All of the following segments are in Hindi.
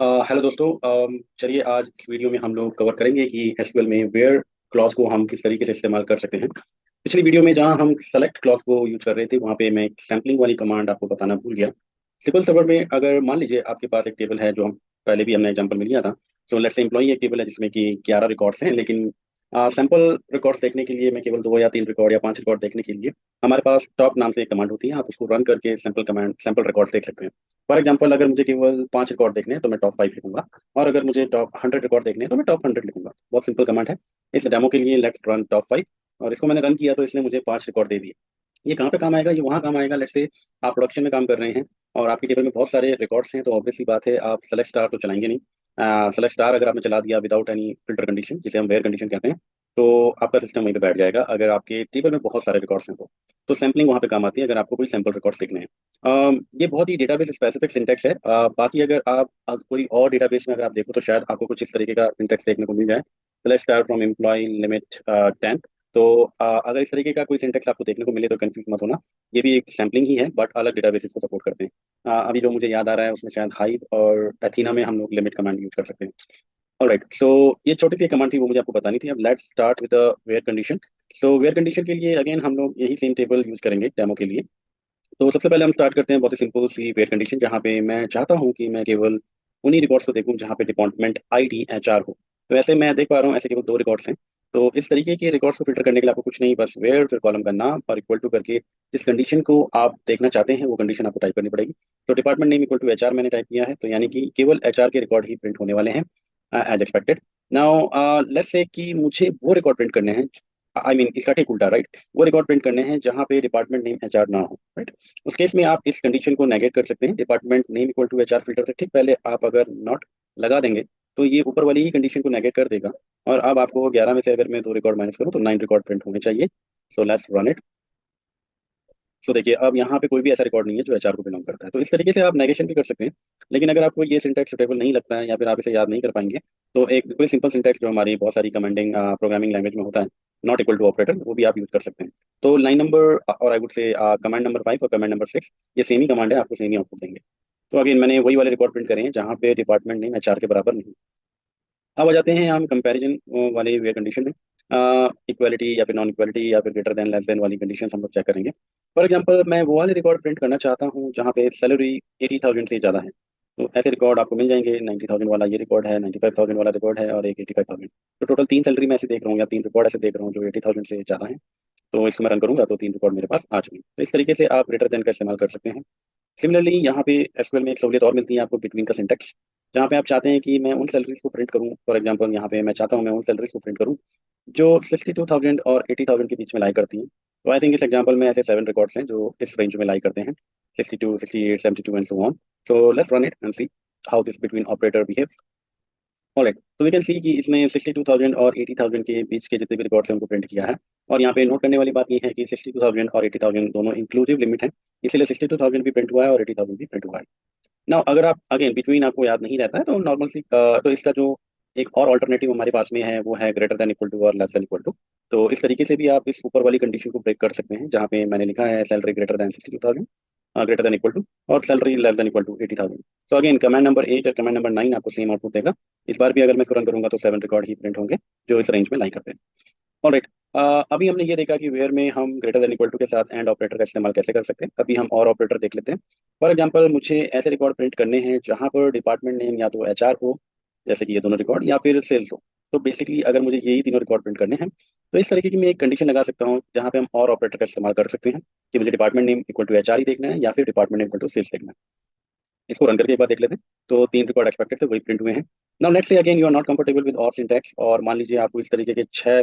हेलो दोस्तों। चलिए आज इस वीडियो में हम लोग कवर करेंगे कि एसक्यूएल में वेयर क्लॉज को हम किस तरीके से इस्तेमाल कर सकते हैं। पिछली वीडियो में जहां हम सेलेक्ट क्लॉज को यूज कर रहे थे वहां पे मैं एक सैम्पलिंग वाली कमांड आपको बताना भूल गया। सिक्वल सर्वर में अगर मान लीजिए आपके पास एक टेबल है जो हम पहले भी हमने एग्जांपल में लिया था। सो लेट्स से एम्प्लॉई एक टेबल है जिसमें कि 11 रिकॉर्ड्स हैं, लेकिन सैंपल रिकॉर्ड्स देखने के लिए मैं केवल 2 या 3 रिकॉर्ड या 5 रिकॉर्ड देखने के लिए हमारे पास टॉप नाम से एक कमांड होती है। आप उसको रन करके सैंपल कमांड सैंपल रिकॉर्ड्स देख सकते हैं। फॉर एग्जाम्पल अगर मुझे केवल 5 रिकॉर्ड देखने हैं तो मैं टॉप 5 लिखूंगा, और अगर मुझे टॉप 100 रिकॉर्ड देखने हैं तो मैं टॉप 100 लिखूंगा। बहुत सिंपल कमांड है। इस डेमो के लिए लेट्स रन टॉप 5, और इसको मैंने रन किया तो इसने मुझे 5 रिकॉर्ड दे दिए। ये कहाँ पे काम आएगा? ये वहाँ काम आएगा लेट्स से आप प्रोडक्शन में काम कर रहे हैं और आपके टेबल में बहुत सारे रिकॉर्ड्स हैं, तो ऑब्वियसली बात है आप सेलेक्ट स्टार तो चलाएंगे नहीं। सेलेक्ट स्टार अगर आपने चला दिया विदाउट एनी फिल्टर कंडीशन, जिसे हम वेयर कंडीशन कहते हैं, तो आपका सिस्टम वहीं पे बैठ जाएगा अगर आपके टेबल में बहुत सारे रिकॉर्ड्स हैं तो सैम्पलिंग वहाँ पे काम आती है अगर आपको कोई सैम्पल रिकॉर्ड्स देखने हैं। ये बहुत ही डेटाबेस स्पेसिफिक सिंटेक्स है। बाकी अगर आप कोई और डेटाबेस में अगर आप देखो तो शायद आपको कुछ इस तरीके का सिंटेक्स देखने को मिल जाए। Select star from employ limit 10। तो अगर इस तरीके का कोई सिंटेक्स आपको देखने को मिले तो कंफ्यूज मत होना। ये भी एक सैम्पलिंग ही है बट अलग डेटाबेसेस को सपोर्ट करते हैं। अभी जो मुझे याद आ रहा है उसमें शायद हाइव और एथीना में हम लोग लिमिट कमांड यूज कर सकते हैं। ऑलराइट, सो ये छोटी सी कमांड थी वो मुझे आपको बतानी थी। अब let's start with where condition. So where condition के लिए अगेन हम लोग यही सेम टेबल यूज करेंगे डेमो के लिए। तो सबसे पहले हम स्टार्ट करते हैं बहुत ही सिंपल सी वेयर कंडीशन, जहाँ पे मैं चाहता हूँ कि मैं केवल उन्हीं रिकॉर्ड्स को देखूँ जहाँ पे डिपार्टमेंट आईडी एचआर हो। तो ऐसे मैं देख पा रहा हूँ ऐसे केवल 2 रिकॉर्ड्स हैं। तो इस तरीके के रिकॉर्ड्स को फिल्टर करने के लिए आपको कुछ नहीं, बस वेयर फिर कॉलम का नाम और इक्वल टू करके जिस कंडीशन को आप देखना चाहते हैं वो कंडीशन आपको टाइप करनी पड़ेगी। तो department name equal to HR मैंने टाइप किया है, तो यानी कि केवल एचआर के रिकॉर्ड ही प्रिंट होने वाले हैं एज एक्सपेक्टेड। नाउ लेट्स से कि मुझे वो रिकॉर्ड प्रिंट करने हैं, आई मीन इसका ठीक उल्टा, राइट। वो रिकॉर्ड प्रिंट करने हैं जहाँ पे डिपार्टमेंट नेम एचआर ना हो, राइट। उस केस में आप इस कंडीशन को नेगेट कर सकते हैं। Department name equal to HR filter से ठीक पहले आप अगर नॉट लगा देंगे तो ये ऊपर वाली ही कंडीशन को नेगेट कर देगा। और अब आपको 11 में से अगर मैं 2 रिकॉर्ड माइनस करूँ तो 9 रिकॉर्ड प्रिंट होने चाहिए। So let's run it. So देखिए अब यहाँ पे कोई भी ऐसा रिकॉर्ड नहीं है जो एचआर को बिलोंग करता है। तो इस तरीके से आप नेगेशन भी कर सकते हैं। लेकिन अगर आपको ये सिंटैक्स सुटेबल नहीं लगता है या फिर आप इसे याद नहीं कर पाएंगे तो एक बिल्कुल सिंपल सिंटैक्स जो हमारी बहुत सारी कमेंडिंग प्रोग्रामिंग लैंग्वेज में होता है, नॉट इक्वल टू ऑपरेटर, वो भी आप यूज कर सकते हैं। तो लाइन नंबर और आई वुड से कमांड नंबर 5 और कमांड नंबर 6 ये सेम ही कमांड है, आपको सेम ही आउटपुट देंगे। तो अगेन मैंने वही वाले रिकॉर्ड प्रिंट करे हैं जहाँ पे डिपार्टमेंट नेम एचआर के बराबर नहीं। अब आ जाते हैं हम कंपैरिजन वाले वे कंडीशन में। इक्वालिटी या फिर नॉन इक्वालिटी या फिर ग्रेटर देन लेस देन वाली कंडीशन हम लोग चेक करेंगे। फॉर एग्जांपल मैं वो वाले रिकॉर्ड प्रिंट करना चाहता हूँ जहाँ पे सैलरी 80,000 से ज़्यादा है। तो ऐसे रिकॉर्ड आपको मिल जाएंगे। 90,000 वाला ये रिकॉर्ड है, 95,000 वाला रिकॉर्ड है और एक 85,000। तो टोटल 3 सैलरी मैं ऐसे देख रहा हूँ या 3 रिकॉर्ड ऐसे देख रहा हूँ जो 80,000 से ज़्यादा है। तो इसको मैं रन करूंगा तो 3 रिकॉर्ड मेरे पास आ चुके हैं। तो इस तरीके से आप ग्रेटर देन का इस्तेमाल कर सकते हैं। सिमिलरली यहाँ पे एसक्यूएल में एक सहूलियत और मिलती है आपको, बिटवीन का सिंटेक्स। जहाँ पे आप चाहते हैं कि मैं उन सैलरीज को प्रिंट करूँ, फॉर एग्जांपल यहाँ पे मैं चाहता हूँ मैं उन सैलरीज को प्रिंट करूँ जो 62,000 और 80,000 के बीच में लाई करती हैं। तो आई थिंक इस एग्जांपल में ऐसे 7 रिकॉर्ड्स हैं जो इस रेंज में लाई करते हैं, 62, 68, 72 and so on. So let's run it and see how this between operator behave. Alright, तो वी कैन सी कि इसने 62,000 और 80,000 के बीच के जितने भी रिकॉर्ड्स हैं उनको प्रिंट किया है। और यहाँ पे नोट करने वाली बात ये है कि 62,000 और 80,000 दोनों इंक्लूसिव लिमिट है, इसीलिए 62,000 भी प्रिंट हुआ है और 80,000 भी प्रिंट हुआ है। नाउ अगर आप अगेन बिटवीन आपको याद नहीं रहता है तो नॉर्मल सी तो इसका जो एक और ऑल्टरनेटिव हमारे पास में है वो है ग्रेटर देन इक्वल टू और लेस देन इक्वल टू। तो इस तरीके से भी आप इस ऊपर वाली कंडीशन को ब्रेक कर सकते हैं जहाँ पे मैंने लिखा है salary greater than 62,000, greater than equal to, और salary less than equal to 80,000। तो अगेन कमांड नंबर 8 और कमांड नंबर 9 आपको सेम आउटपुट देगा। इस बार भी अगर मैं इसको रन करूंगा तो 7 रिकॉर्ड ही प्रिंट होंगे जो इस रेंज में लाई करते हैं। ऑलराइट, अभी हमने ये देखा कि वेयर में हम ग्रेटर देन इक्वल टू के साथ एंड ऑपरेटर का इस्तेमाल कैसे कर सकते हैं। अभी हम और ऑपरेटर देख लेते हैं। फॉर एग्जांपल मुझे ऐसे रिकॉर्ड प्रिंट करने हैं जहां पर डिपार्टमेंट नेम या तो एचआर हो, जैसे कि ये दोनों रिकॉर्ड, या फिर सेल्स हो। तो बेसिकली अगर मुझे यही तीनों रिकॉर्ड प्रिंट करने हैं तो इस तरीके की मैं एक कंडीशन लगा सकता हूँ जहाँ पे हम और ऑपरेटर का इस्तेमाल कर सकते हैं कि मुझे department name equal to HR ही देखना है या फिर department name equal to sales देखना है। इसको रन करके एक बार देख लेते हैं। तो 3 रिकॉर्ड एक्सपेक्टेड थे वही प्रिंट हुए हैं। Now let's say again you are not comfortable with और सिंटैक्स, और मान लीजिए आपको इस तरीके के 6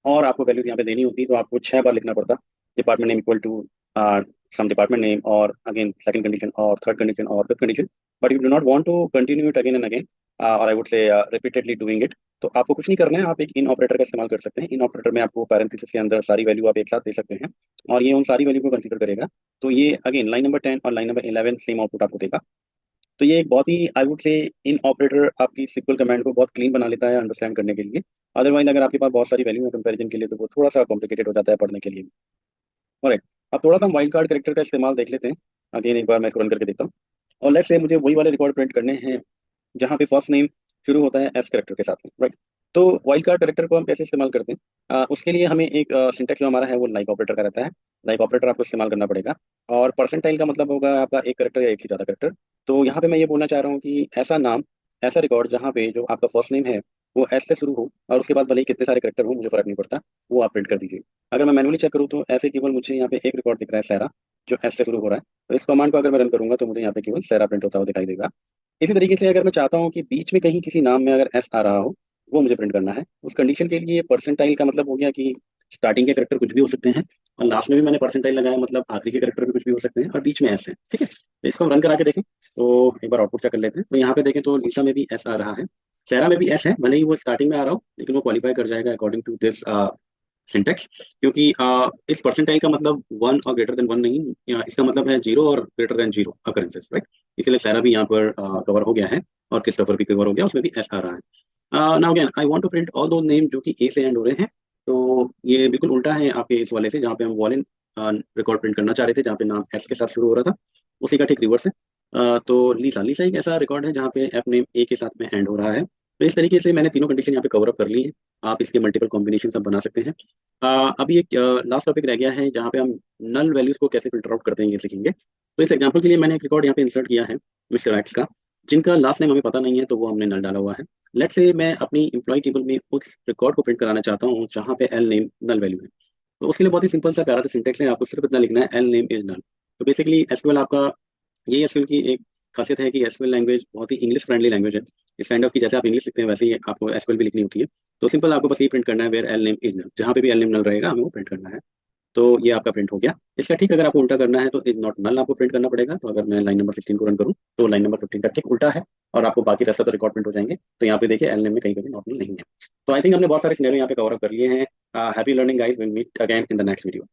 और आपको वैल्यूज यहाँ पे देनी होती तो आपको 6 बार लिखना पड़ता। Department name equal to some department name और अगेन सेकंड कंडीशन और थर्ड कंडीशन और fifth condition. But you do not want to continue it again and again, और I would say repeatedly doing it. तो आपको कुछ नहीं करना है, आप एक इन ऑपरेटर का इस्तेमाल कर सकते हैं। इन ऑपरेटर में आपको पैरेंथेसिस के अंदर सारी वैल्यू आप एक साथ दे सकते हैं और ये उन सारी वैल्यू को कंसीडर करेगा। तो ये अगेन लाइन नंबर 10 और लाइन नंबर 11 सेम आउटपुट आपको देगा। तो ये एक बहुत ही आई वुड से इन ऑपरेटर आपकी सिक्वल कमांड को बहुत क्लीन बना लेता है अंडरस्टैंड करने के लिए। अदरवाइज अगर आपके पास बहुत सारी वैल्यू है कंपैरिजन के लिए तो वो थोड़ा सा कॉम्प्लिकेटेड हो जाता है पढ़ने के लिए। ऑलराइट, अब थोड़ा सा हम वाइल्ड कार्ड कैरेक्टर का इस्तेमाल देख लेते हैं। अगेन एक बार मैं इसको रन करके देखता हूँ। और लेट्स से मुझे वही वाले रिकॉर्ड प्रिंट करने हैं जहाँ पे फर्स्ट नेम शुरू होता है एस करेक्टर के साथ में, राइट। तो वाइल्ड कार्ड करेक्टर को हम कैसे इस्तेमाल करते हैं? उसके लिए हमें एक सिंटेक्स जो हमारा है वो लाइक ऑपरेटर का रहता है। लाइक ऑपरेटर आपको इस्तेमाल करना पड़ेगा। और परसेंटाइल का मतलब होगा आपका एक करेक्टर या एक से ज़्यादा करेक्टर। तो यहाँ पे मैं ये बोलना चाह रहा हूँ कि ऐसा नाम, ऐसा रिकॉर्ड जहाँ पे जो आपका फर्स्ट नेम है वो एस से शुरू हो, और उसके बाद भले ही कितने सारे करेक्टर हो मुझे फर्क नहीं पड़ता, वो आप प्रिंट कर दीजिए। अगर मैं मैनुअली चेक करूँ तो ऐसे केवल मुझे यहाँ पे एक रिकॉर्ड दिख रहा है सैरा, जो एस से शुरू हो रहा है। तो इस कमांड को अगर मैं रन करूंगा तो मुझे यहाँ पे केवल सैरा प्रिंट होता हुआ दिखाई देगा। इसी तरीके से अगर मैं चाहता हूँ कि बीच में कहीं किसी नाम में अगर एस आ रहा हो, वो मुझे प्रिंट करना है। उस कंडीशन के लिए परसेंटाइल का मतलब हो गया कि स्टार्टिंग के करेक्टर कुछ भी हो सकते हैं, और लास्ट में भी मैंने परसेंटाइल लगाया, मतलब आखिरी के करेक्टर भी कुछ भी हो सकते हैं, और बीच में एस है, ठीक है। तो इसको हम रन करा के देखें तो एक बार आउटपुट चेक कर लेते हैं। तो यहाँ पे देखें तो लिसा में भी एस आ रहा है, सैरा में भी एस है, भले ही वो स्टार्टिंग में आ रहा हो, लेकिन वो क्वालिफाई कर जाएगा अकॉर्डिंग टू दिस सिंटेक्स। क्योंकि इस परसेंटाइल का मतलब वन और ग्रेटर देन वन नहीं, इसका मतलब है जीरो और greater than zero occurrences, right. इसलिए सारा भी यहाँ पर कवर हो गया है, और क्रिस्टोफर भी कवर हो गया, उसमें भी एस आ रहा है। Now again I want to print all दो नेम जो कि ए से एंड हो रहे हैं। तो ये बिल्कुल उल्टा है आपके इस वाले से, जहाँ पे हम वॉलेन रिकॉर्ड प्रिंट करना चाह रहे थे, जहाँ पे नाम एस के साथ शुरू हो रहा था, उसी का ठीक रिवर्स है। तो लीसा लीसा एक ऐसा रिकॉर्ड है जहाँ पे एफ नेम ए के साथ में एंड हो रहा है। तो इस तरीके से मैंने तीनों कंडीशन यहाँ पे कवर अप कर ली है। आप इसके मल्टीपल कॉम्बिनेशन सब बना सकते हैं। अभी एक लास्ट टॉपिक रह गया है जहाँ पे हम नल वैल्यूज को कैसे फिल्टर आउट करते हैं ये सीखेंगे। तो इस एग्जांपल के लिए मैंने एक रिकॉर्ड यहाँ पे इंसर्ट किया है मिस्टर एक्स का, जिनका लास्ट नेम हमें पता नहीं है, तो वो हमने नल डाला हुआ है। लेट्स से मैं अपनी एम्प्लॉय टेबल में उस रिकॉर्ड को प्रिंट कराना चाहता हूँ जहाँ पे एल नेम नल वैल्यू है। तो उसके लिए बहुत ही सिंपल सा प्यारा सा सिंटेक्स है, आपको सिर्फ इतना लिखना है, एल नेम इज नल। तो बेसिकली एसक्यूएल आपका, ये एसक्यूएल की एक खासियत है कि एसक्यूएल लैंग्वेज बहुत ही इंग्लिश फ्रेंडली लैंग्वेज है। इस काइंड ऑफ की जैसे आप इंग्लिश लिखते हैं वैसे ही आपको एसक्यूएल भी लिखनी होती है। तो सिंपल आपको बस ये प्रिंट करना है, where L name is null, जहाँ पे भी एल नेम नल रहेगा हमें वो प्रिंट करना है। तो ये आपका प्रिंट हो गया। इसका ठीक अगर आपको उल्टा करना है तो इज नॉट नल आपको प्रिंट करना पड़ेगा। तो अगर मैं लाइन नंबर 16 को रन करूँ तो लाइन नंबर 15 का ठीक उल्टा है, और आपको बाकी रेस्ट तो रिकॉर्ड प्रिंट हो जाएंगे। तो यहाँ पे देखिए एल नेम में कहीं कहीं नॉट नल नहीं है। तो आई थिंक हमने बहुत सारे सिनेरियो यहाँ पे कवर अप कर लिए हैं। Happy learning guys, will meet again in the next video.